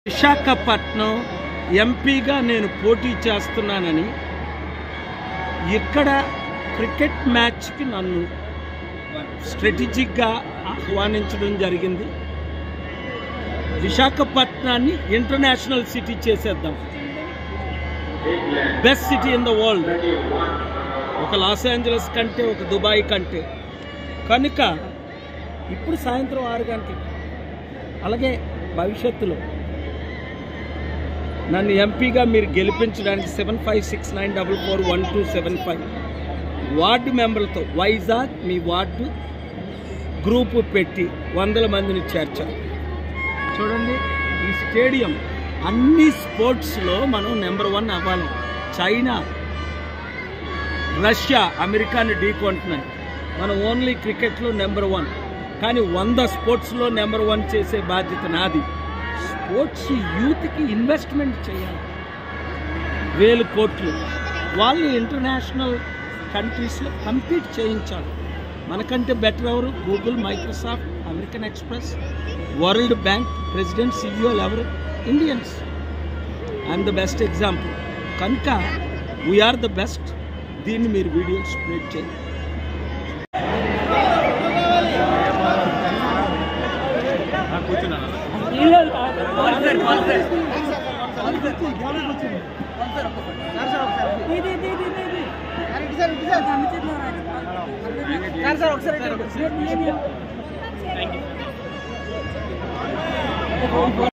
విశాఖపట్నం ఎంపీగా నేను పోటీ చేస్తున్నానని ఇక్కడ క్రికెట్ మ్యాచ్కి నన్ను స్ట్రాటజిక్గా ఆహ్వానించడం జరిగింది. విశాఖపట్నాన్ని ఇంటర్నేషనల్ సిటీ చేసేద్దాం, best city in the world, ఒక లాస్ ఏంజలస్ కంటే, ఒక దుబాయ్ కంటే. కనుక ఇప్పుడు సాయంత్రం 6 గంటలకు, అలాగే భవిష్యత్తులో నన్ను ఎంపీగా మీరు గెలిపించడానికి 7569441275 వార్డు మెంబర్లతో వైజాగ్ మీ వార్డు గ్రూపు పెట్టి 100 మందిని చేర్చారు. చూడండి, ఈ స్టేడియం అన్ని స్పోర్ట్స్లో మనం నెంబర్ 1 అవ్వాలి. చైనా, రష్యా, అమెరికాని ఢీకొంటున్నాయి. మనం ఓన్లీ క్రికెట్లో నెంబర్ 1, కానీ 100 స్పోర్ట్స్లో నెంబర్ 1 చేసే బాధ్యత నాది. స్పోర్ట్స్ యూత్కి ఇన్వెస్ట్మెంట్ చేయాలి, 1000 కోట్లు. వాళ్ళని ఇంటర్నేషనల్ కంట్రీస్లో కంపీట్ చేయించాలి. మనకంటే బెటర్ ఎవరు? Google, Microsoft, American Express, World Bank president, సిఇఓలు ఎవరు? Indians. I'm the best example. కనుక వీఆర్ ద బెస్ట్. దీన్ని మీరు వీడియో స్ప్రెడ్ చేయండి. ఒకసారి